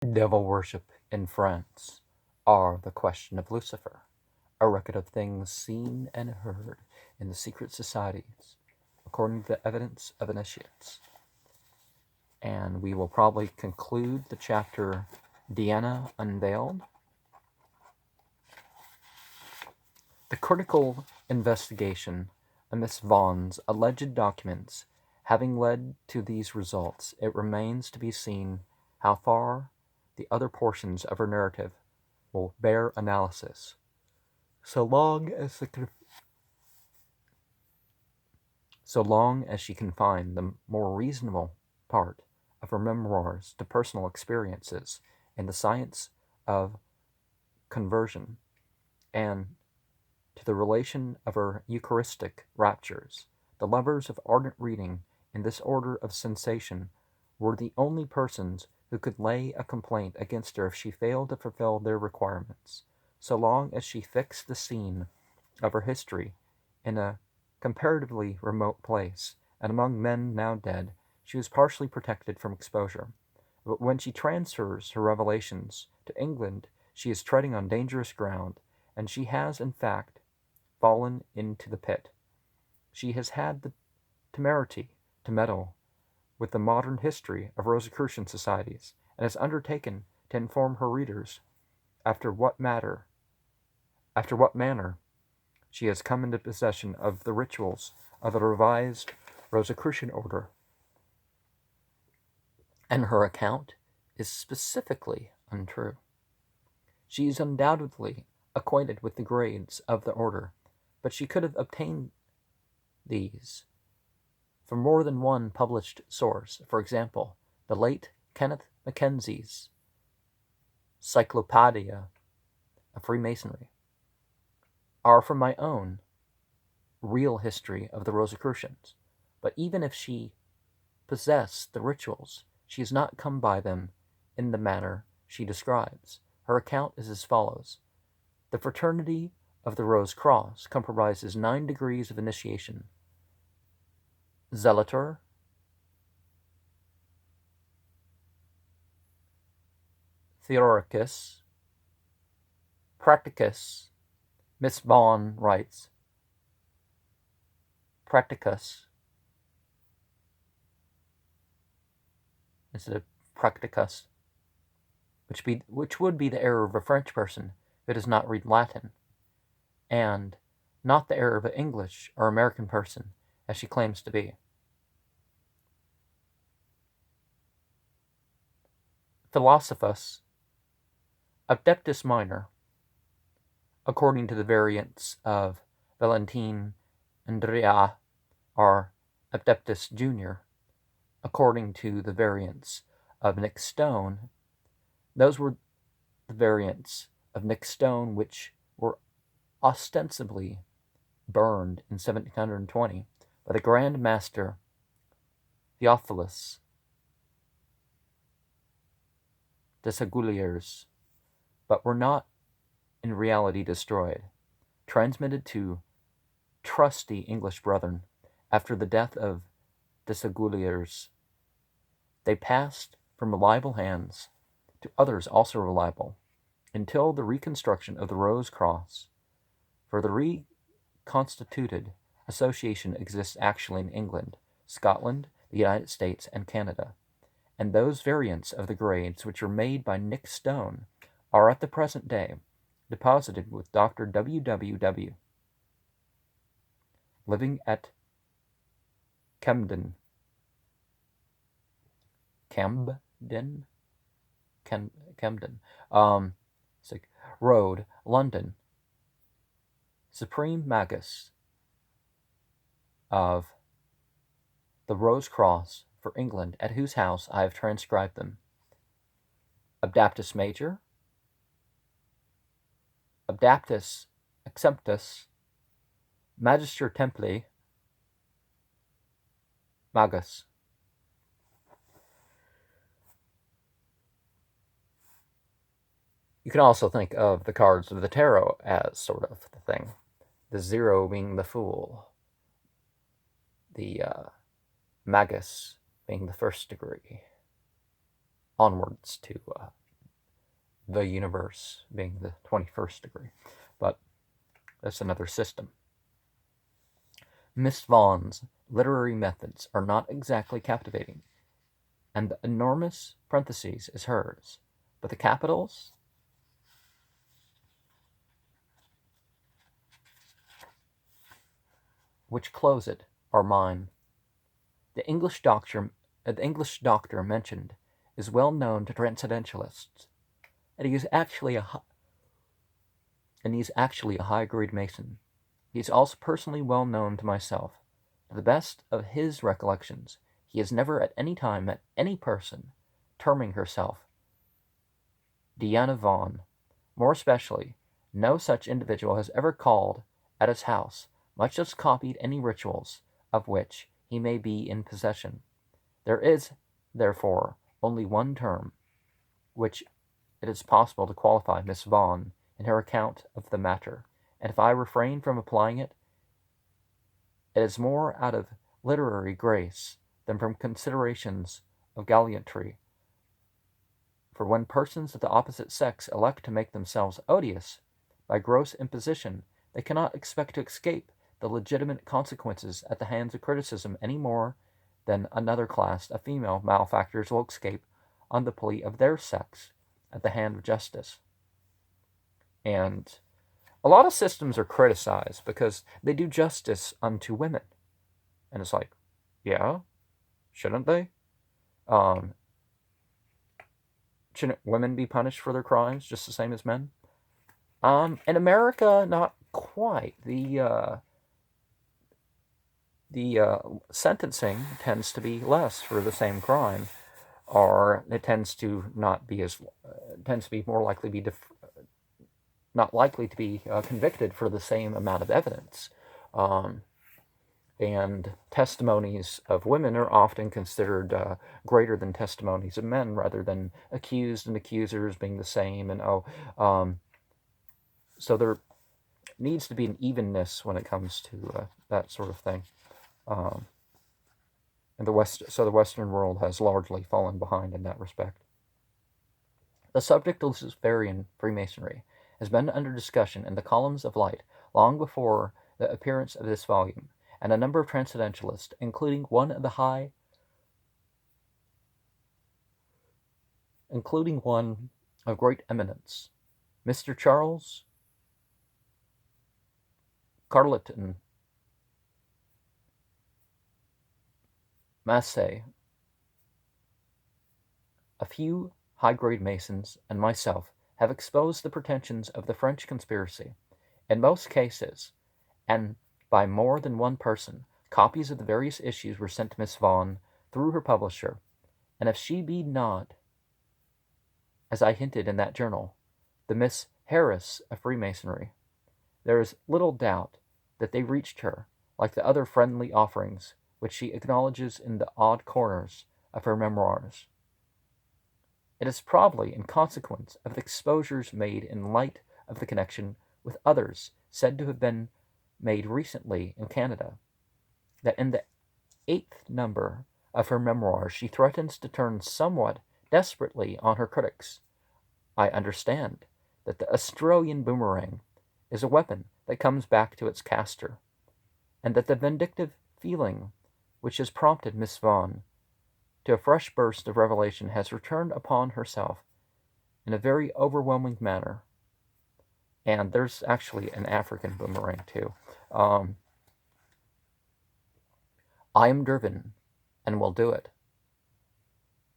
Devil worship in France are the question of Lucifer, a record of things seen and heard in the secret societies, according to the evidence of initiates. And we will probably conclude the chapter Diana Unveiled. The critical investigation of Miss Vaughan's alleged documents having led to these results, it remains to be seen how far the other portions of her narrative will bear analysis. So long as she can find the more reasonable part of her memoirs to personal experiences in the science of conversion and to the relation of her Eucharistic raptures, the lovers of ardent reading in this order of sensation were the only persons who could lay a complaint against her if she failed to fulfill their requirements. So long as she fixed the scene of her history in a comparatively remote place, and among men now dead, she was partially protected from exposure. But when she transfers her revelations to England, she is treading on dangerous ground, and she has, in fact, fallen into the pit. She has had the temerity to meddle with the modern history of Rosicrucian societies, and has undertaken to inform her readers after what manner she has come into possession of the rituals of the revised Rosicrucian order. And her account is specifically untrue. She is undoubtedly acquainted with the grades of the order, but she could have obtained these from more than one published source. For example, the late Kenneth Mackenzie's Cyclopaedia of Freemasonry, are from my own real history of the Rosicrucians. But even if she possessed the rituals, she has not come by them in the manner she describes. Her account is as follows. The Fraternity of the Rose Cross comprises 9 degrees of initiation: Zealotor, Theoricus, Practicus. Miss Vaughan writes, Practicus instead of Practicus, which would be the error of a French person who does not read Latin, and not the error of an English or American person, as she claims to be. Philosophus Adeptus Minor, according to the variants of Valentine Andrea, or Adeptus Junior, according to the variants of Nick Stone. Those were the variants of Nick Stone which were ostensibly burned in 1720 by the Grand Master Theophilus de Séguliers, but were not in reality destroyed, transmitted to trusty English brethren after the death of de Séguliers. They passed from reliable hands to others also reliable, until the reconstruction of the Rose Cross. For the reconstituted association exists actually in England, Scotland, the United States, and Canada, and those variants of the grades which are made by Nick Stone are at the present day deposited with Dr. W.W.W., living at Camden Road, London, Supreme Magus of the Rose Cross for England, at whose house I have transcribed them. Adaptus Major, Adaptus Exemptus, Magister Templi, Magus. You can also think of the cards of the tarot as sort of the thing. The 0 being the Fool, the Magus being the 1st degree, onwards to the universe being the 21st degree. But that's another system. Miss Vaughan's literary methods are not exactly captivating, and the enormous parentheses is hers, but the capitals which close it are mine. The English doctor mentioned is well known to transcendentalists, and he is actually a high-grade Mason. He is also personally well known to myself. To the best of his recollections, he has never at any time met any person terming herself Diana Vaughan. More especially, no such individual has ever called at his house, much less copied any rituals of which he may be in possession. There is, therefore, only one term which it is possible to qualify Miss Vaughan in her account of the matter, and if I refrain from applying it, it is more out of literary grace than from considerations of gallantry. For when persons of the opposite sex elect to make themselves odious by gross imposition, they cannot expect to escape the legitimate consequences at the hands of criticism any more than another class of female malefactors will escape, on the plea of their sex, at the hand of justice. And a lot of systems are criticized because they do justice unto women. And it's like, yeah, shouldn't they? Shouldn't women be punished for their crimes just the same as men? In America, not quite. The sentencing tends to be less for the same crime, or it tends to not be as tends to be more likely to be not likely to be convicted for the same amount of evidence. And testimonies of women are often considered greater than testimonies of men, rather than accused and accusers being the same. And so there needs to be an evenness when it comes to that sort of thing. And the Western world has largely fallen behind in that respect. The subject of Luciferian Freemasonry has been under discussion in the columns of Light long before the appearance of this volume, and a number of transcendentalists, including one of great eminence, Mr. Charles Carleton Massey, a few high-grade Masons, and myself have exposed the pretensions of the French conspiracy. In most cases, and by more than one person, copies of the various issues were sent to Miss Vaughan through her publisher, and if she be not, as I hinted in that journal, the Miss Harris of Freemasonry, there is little doubt that they reached her, like the other friendly offerings which she acknowledges in the odd corners of her memoirs. It is probably in consequence of the exposures made in light of the connection with others said to have been made recently in Canada, that in the 8th number of her memoirs she threatens to turn somewhat desperately on her critics. I understand that the Australian boomerang is a weapon that comes back to its caster, and that the vindictive feeling which has prompted Miss Vaughan to a fresh burst of revelation has returned upon herself in a very overwhelming manner. And there's actually an African boomerang too. I am driven, and will do it,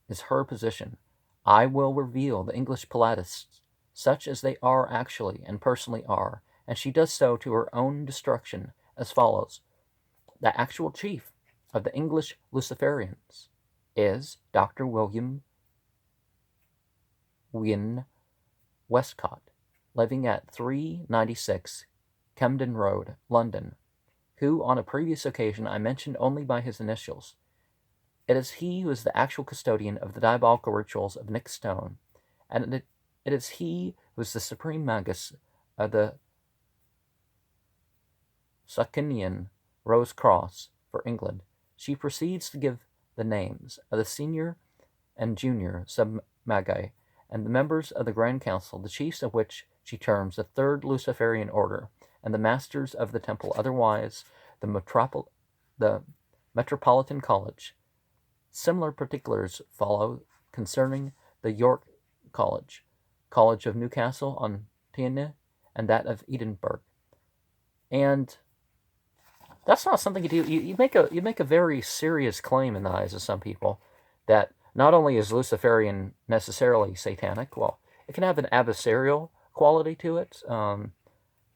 is her position. I will reveal the English Pietists, such as they are actually and personally are, and she does so to her own destruction as follows. The actual chief of the English Luciferians is Dr. William Wynne Westcott, living at 396 Camden Road, London, who on a previous occasion I mentioned only by his initials. It is he who is the actual custodian of the diabolical rituals of Nick Stone, and it is he who is the supreme magus of the Socinian Rose Cross for England. She proceeds to give the names of the senior and junior sub-magi, and the members of the Grand Council, the chiefs of which she terms the Third Luciferian Order, and the masters of the temple, otherwise the Metropolitan College. Similar particulars follow concerning the York College, College of Newcastle on Tyne, and that of Edinburgh. And that's not something you do. You make a very serious claim in the eyes of some people that not only is Luciferian necessarily satanic, well, it can have an adversarial quality to it,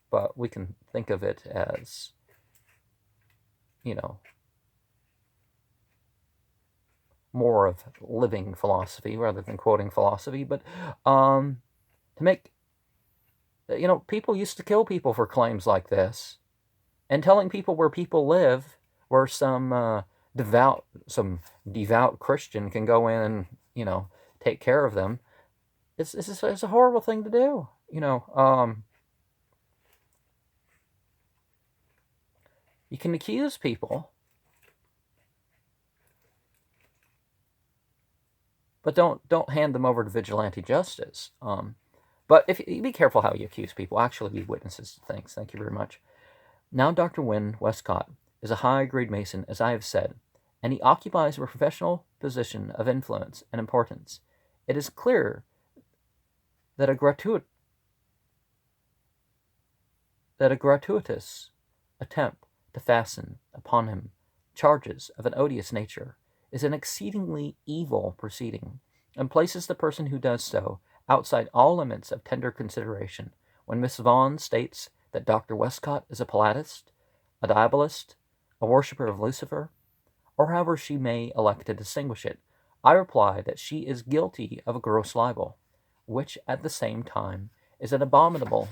but we can think of it as, more of living philosophy rather than quoting philosophy. But to make, people used to kill people for claims like this, and telling people where people live, where some devout Christian can go in and take care of them. It's a horrible thing to do. You can accuse people, but don't hand them over to vigilante justice. But if you be careful how you accuse people, actually be witnesses to things. Thank you very much. Now Dr. Wynne Westcott is a high-grade Mason, as I have said, and he occupies a professional position of influence and importance. It is clear that a gratuitous attempt to fasten upon him charges of an odious nature is an exceedingly evil proceeding, and places the person who does so outside all limits of tender consideration. When Miss Vaughan states that Dr. Westcott is a Platist, a Diabolist, a worshipper of Lucifer, or however she may elect to distinguish it, I reply that she is guilty of a gross libel, which at the same time is an abominable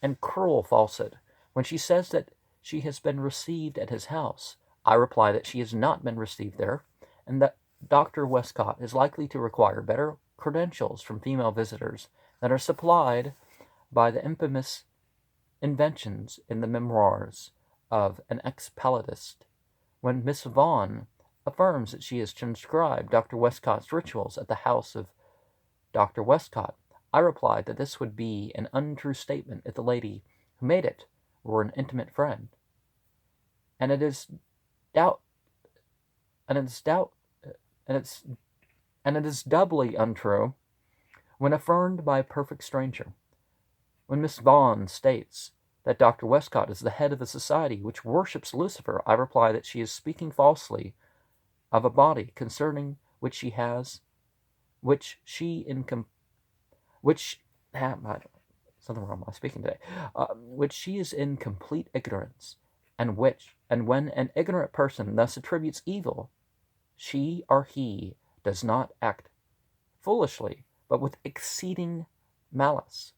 and cruel falsehood. When she says that she has been received at his house, I reply that she has not been received there, and that Dr. Westcott is likely to require better credentials from female visitors than are supplied by the infamous inventions in the memoirs of an ex-Paladist. When Miss Vaughan affirms that she has transcribed Dr. Westcott's rituals at the house of Dr. Westcott, I replied that this would be an untrue statement if the lady who made it were an intimate friend, and it is doubly untrue when affirmed by a perfect stranger. When Miss Vaughan states that Dr. Westcott is the head of a society which worships Lucifer, I reply that she is speaking falsely of a body concerning which she is in complete ignorance, and when an ignorant person thus attributes evil, she or he does not act foolishly, but with exceeding malice.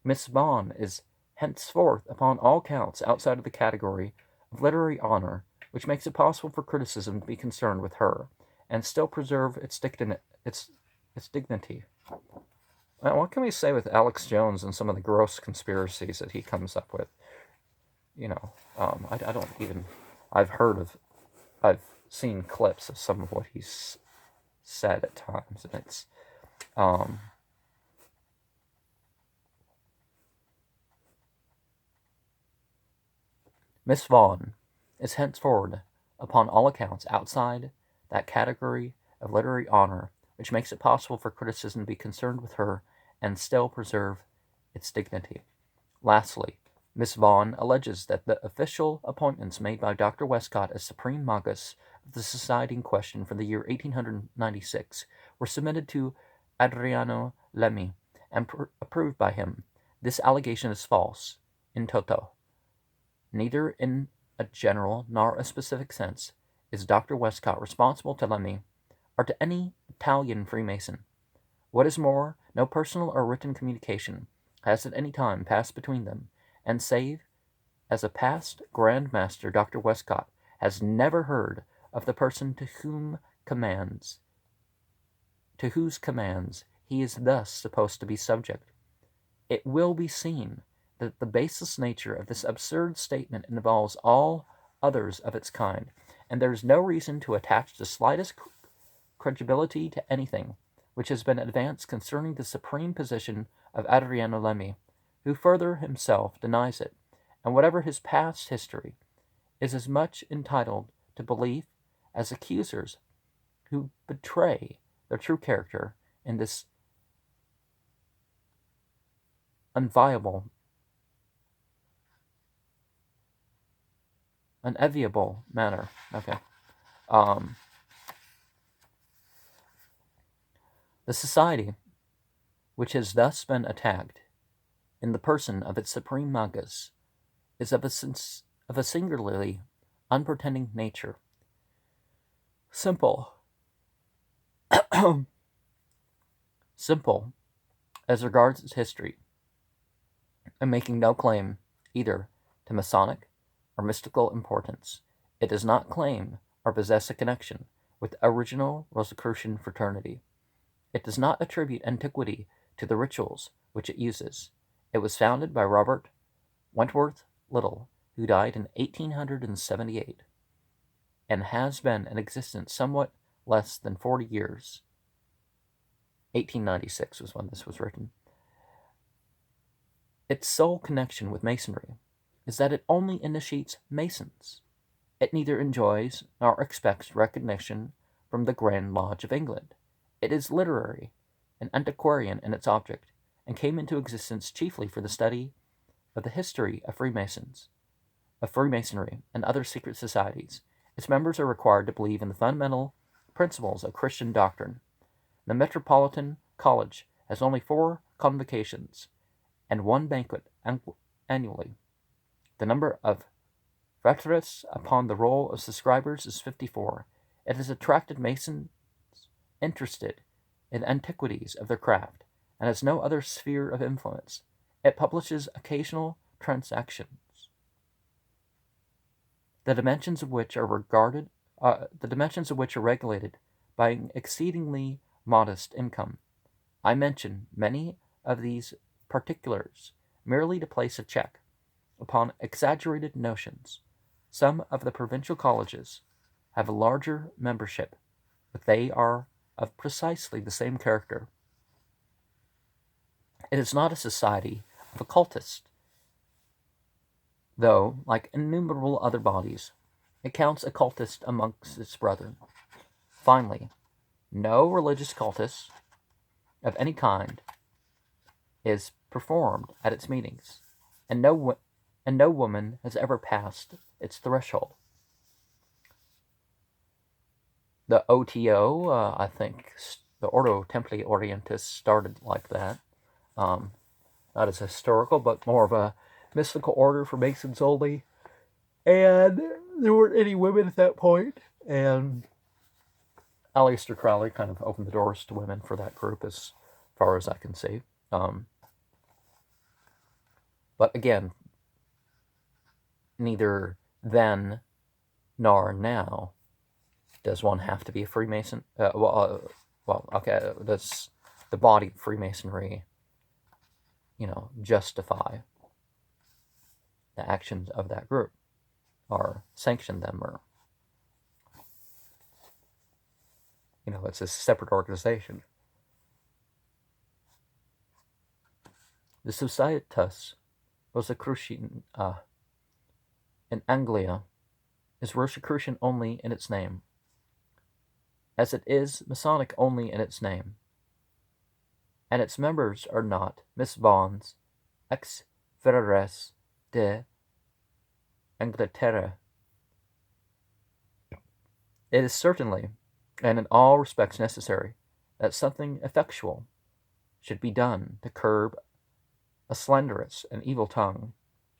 Miss Vaughan is henceforth upon all counts outside of the category of literary honor, which makes it possible for criticism to be concerned with her, and still preserve its dignity. Now, what can we say with Alex Jones and some of the gross conspiracies that he comes up with? I don't even... I've seen clips of some of what he's said at times, and it's... Miss Vaughan is henceforward, upon all accounts, outside that category of literary honor which makes it possible for criticism to be concerned with her and still preserve its dignity. Lastly, Miss Vaughan alleges that the official appointments made by Dr. Westcott as Supreme Magus of the society in question for the year 1896 were submitted to Adriano Lemmi and approved by him. This allegation is false, in toto. Neither in a general nor a specific sense is Dr. Westcott responsible to Lemmi or to any Italian Freemason. What is more, no personal or written communication has at any time passed between them, and save as a past Grand Master, Dr. Westcott has never heard of the person to whose commands he is thus supposed to be subject. It will be seen that the baseless nature of this absurd statement involves all others of its kind, and there is no reason to attach the slightest credibility to anything which has been advanced concerning the supreme position of Adriano Lemmi, who further himself denies it, and whatever his past history, is as much entitled to belief as accusers who betray their true character in this unenviable manner. Okay. The society, which has thus been attacked in the person of its supreme magus, is of a singularly unpretending nature, simple, simple as regards its history, and making no claim either to Masonic or mystical importance. It does not claim or possess a connection with the original Rosicrucian fraternity. It does not attribute antiquity to the rituals which it uses. It was founded by Robert Wentworth Little, who died in 1878, and has been in existence somewhat less than 40 years. 1896 was when this was written. Its sole connection with Masonry is that it only initiates Masons. It neither enjoys nor expects recognition from the Grand Lodge of England. It is literary and antiquarian in its object, and came into existence chiefly for the study of the history of Freemasonry, and other secret societies. Its members are required to believe in the fundamental principles of Christian doctrine. The Metropolitan College has only 4 convocations and 1 banquet annually. The number of fratres upon the roll of subscribers is 54. It has attracted Masons interested in antiquities of their craft, and has no other sphere of influence. It publishes occasional transactions, the dimensions of which are regulated by an exceedingly modest income. I mention many of these particulars merely to place a check upon exaggerated notions. Some of the provincial colleges have a larger membership, but they are of precisely the same character. It is not a society of occultists, though, like innumerable other bodies, it counts occultists amongst its brethren. Finally, no religious cultus of any kind is performed at its meetings, and no woman has ever passed its threshold. The OTO, I think, the Ordo Templi Orientis started like that. Not as historical, but more of a mystical order for Masons only. And there weren't any women at that point. And Aleister Crowley kind of opened the doors to women for that group, as far as I can see. But again, neither then nor now does one have to be a Freemason. Does the body of Freemasonry, justify the actions of that group, or sanction them, or, it's a separate organization. The Societas Rosicrucian in Anglia is Rosicrucian only in its name, as it is Masonic only in its name, and its members are not Miss Bonds, ex-Frères de Angleterre. It is certainly, and in all respects necessary, that something effectual should be done to curb a slanderous and evil tongue,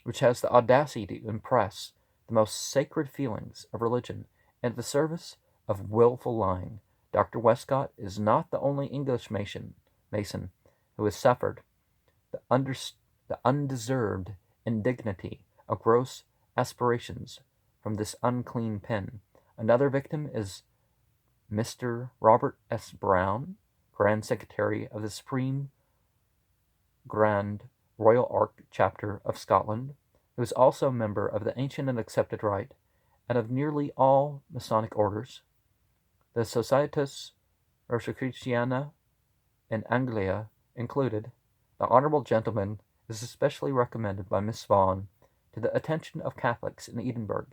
which has the audacity to impress the most sacred feelings of religion into the service of wilful lying. Dr. Westcott is not the only English Mason who has suffered the undeserved indignity of gross aspirations from this unclean pen. Another victim is Mr. Robert S. Brown, Grand Secretary of the Supreme Grand Royal Arch Chapter of Scotland, who is also a member of the Ancient and Accepted Rite, and of nearly all Masonic orders. The Societas Rosicruciana in Anglia included, the honourable gentleman is especially recommended by Miss Vaughan to the attention of Catholics in Edinburgh,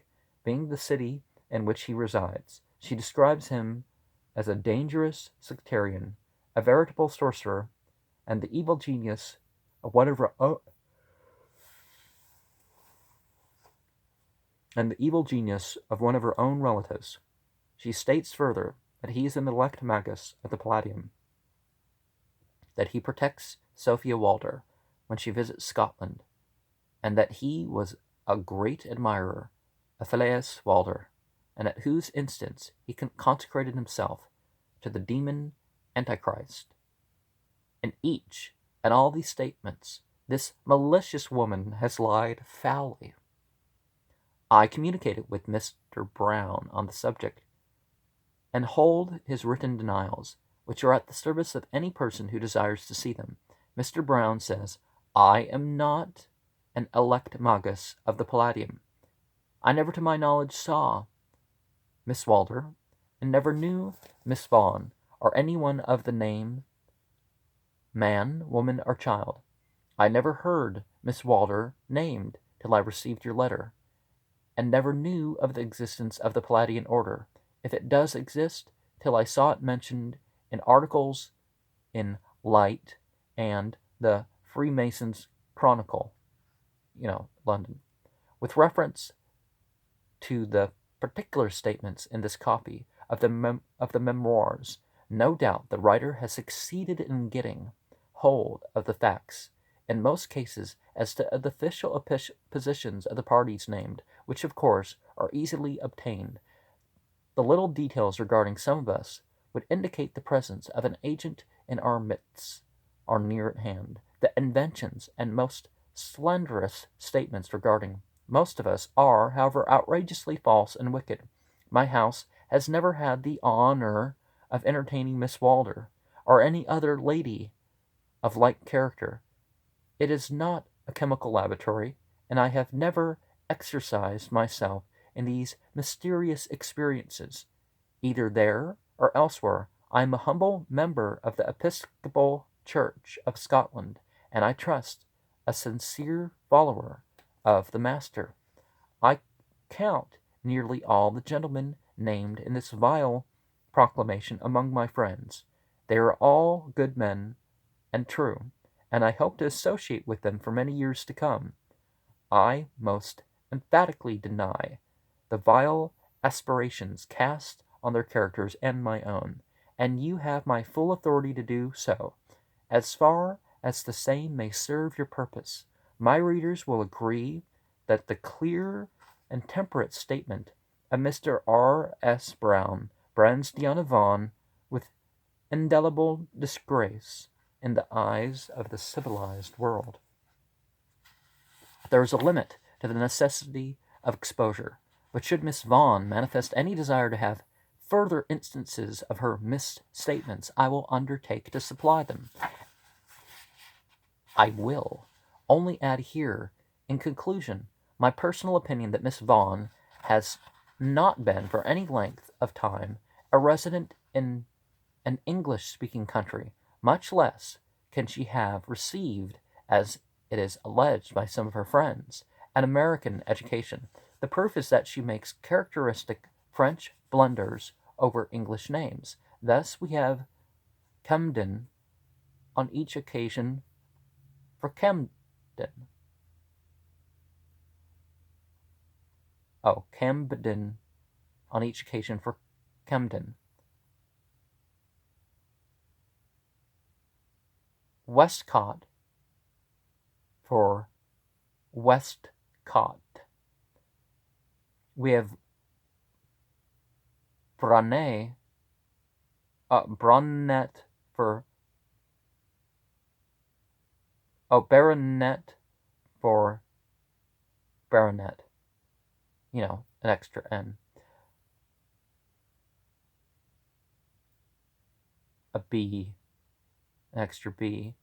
being the city in which he resides. She describes him as a dangerous sectarian, a veritable sorcerer, and the evil genius of one of her own, relatives. She states further that he is an elect magus of the Palladium, that he protects Sophia Walter when she visits Scotland, and that he was a great admirer of Phileas Walter, and at whose instance he consecrated himself to the demon Antichrist. In each and all these statements, this malicious woman has lied foully. I communicated with Mr. Brown on the subject, and hold his written denials, which are at the service of any person who desires to see them. Mr. Brown says, I am not an elect magus of the Palladium. I never to my knowledge saw Miss Walter, and never knew Miss Vaughan, or anyone of the name, man, woman, or child. I never heard Miss Walter named till I received your letter, and never knew of the existence of the Palladian order, if it does exist, till I saw it mentioned in articles in Light and the Freemasons' Chronicle, London. With reference to the particular statements in this copy of the memoirs, no doubt the writer has succeeded in getting hold of the facts in most cases as to the official positions of the parties named, which of course are easily obtained. The little details regarding some of us would indicate the presence of an agent in our midst are near at hand. The inventions and most slanderous statements regarding most of us are, however, outrageously false and wicked. My house has never had the honor of entertaining Miss Walter, or any other lady of like character. It is not a chemical laboratory, and I have never exercised myself in these mysterious experiences, either there or elsewhere. I am a humble member of the Episcopal Church of Scotland, and I trust a sincere follower of the Master. I count nearly all the gentlemen named in this vile proclamation among my friends. They are all good men and true, and I hope to associate with them for many years to come. I most emphatically deny the vile aspirations cast on their characters and my own, and you have my full authority to do so. As far as the same may serve your purpose, my readers will agree that the clear and temperate statement of Mr. R. S. Brown brands Diana Vaughan with indelible disgrace in the eyes of the civilized world. There is a limit to the necessity of exposure, but should Miss Vaughan manifest any desire to have further instances of her misstatements, I will undertake to supply them. I will only add here, in conclusion, my personal opinion that Miss Vaughan has not been for any length of time a resident in an English-speaking country, much less can she have received, as it is alleged by some of her friends, an American education. The proof is that she makes characteristic French blunders over English names. Thus we have Camden on each occasion for Camden. Camden on each occasion for Camden. Westcott for Westcott. We have Brunet for Baronet for Baronet. An extra N. A B, an extra B.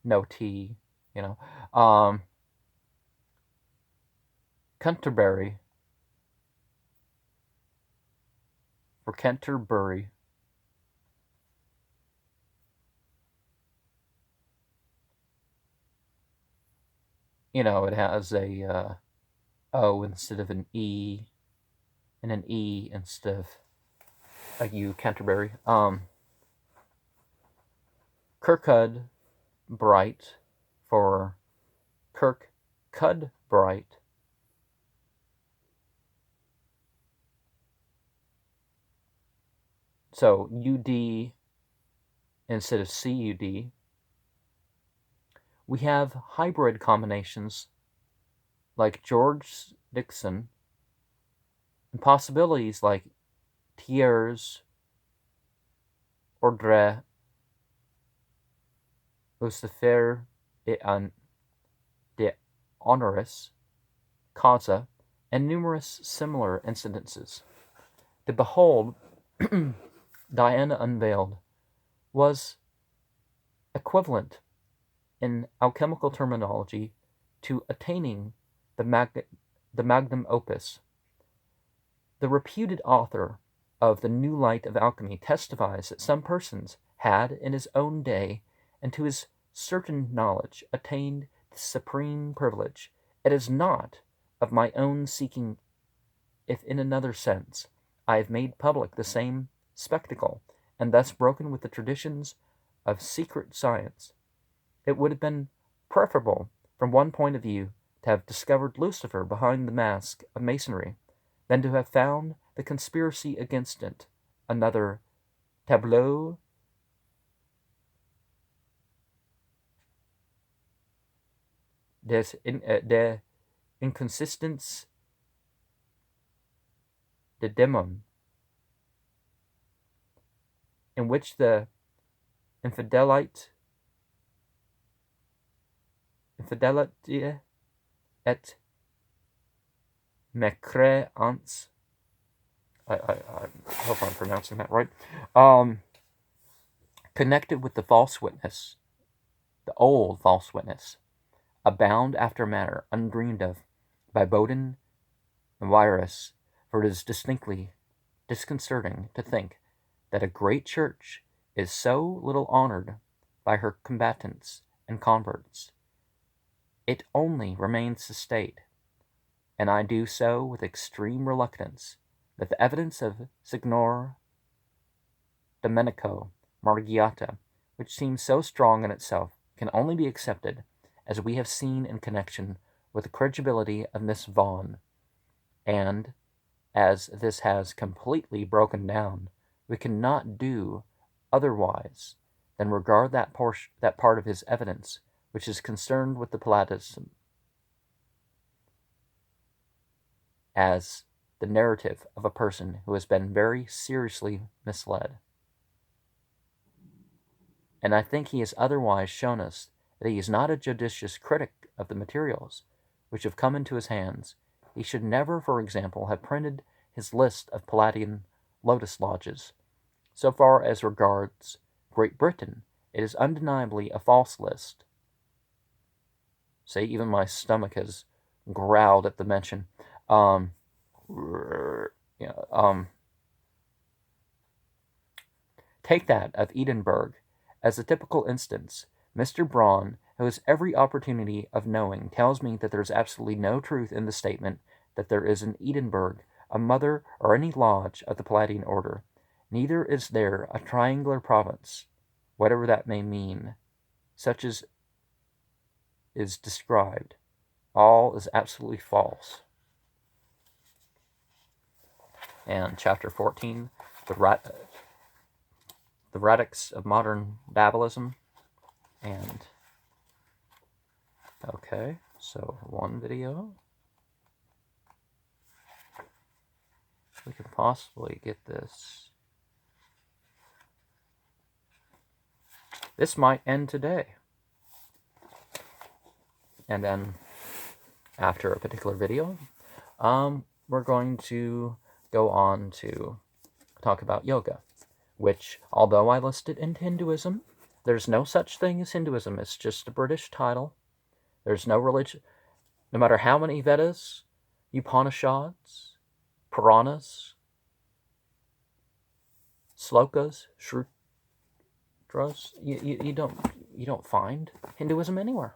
No T. Canterbury for Canterbury. it has a O instead of an E, and an E instead of a U, Canterbury. Kirkcud Bright for Kirkcud Bright. So UD instead of CUD. We have hybrid combinations like George Dixon, and possibilities like tiers, ordre, Lucifer et de honoris causa, and numerous similar incidences. To behold, Diana Unveiled was equivalent in alchemical terminology to attaining the magnum opus. The reputed author of the New Light of Alchemy testifies that some persons had in his own day, and to his certain knowledge, attained the supreme privilege. It is not of my own seeking if in another sense I have made public the same spectacle, and thus broken with the traditions of secret science. It would have been preferable, from one point of view, to have discovered Lucifer behind the mask of masonry, than to have found the conspiracy against it another tableau de inconsistence de démon, in which the infidelite et mécréance, I hope I'm pronouncing that right, connected with the false witness, the old false witness, abound after manner undreamed of by Bowden and Wierus, for it is distinctly disconcerting to think that a great church is so little honored by her combatants and converts. It only remains to state, and I do so with extreme reluctance, that the evidence of Signor Domenico Margiotta, which seems so strong in itself, can only be accepted, as we have seen in connection with the credibility of Miss Vaughan, and as this has completely broken down, we cannot do otherwise than regard that part of his evidence which is concerned with the Palladium as the narrative of a person who has been very seriously misled. And I think he has otherwise shown us that he is not a judicious critic of the materials which have come into his hands. He should never, for example, have printed his list of Palladian lotus lodges. So far as regards Great Britain, it is undeniably a false list. Say, even my stomach has growled at the mention. Take that of Edinburgh as a typical instance. Mr. Braun, who has every opportunity of knowing, tells me that there is absolutely no truth in the statement that there is in Edinburgh a mother or any lodge of the Palladian order. Neither is there a triangular province, whatever that may mean, such as is described. All is absolutely false. And chapter 14, the radix of modern Dabbleism. And okay, so one video. We can possibly get this. This might end today. And then after a particular video, we're going to go on to talk about yoga, which, although I listed in Hinduism, there's no such thing as Hinduism. It's just a British title. There's no religion. No matter how many Vedas, Upanishads, Puranas, Slokas, Shrutras, you don't find Hinduism anywhere.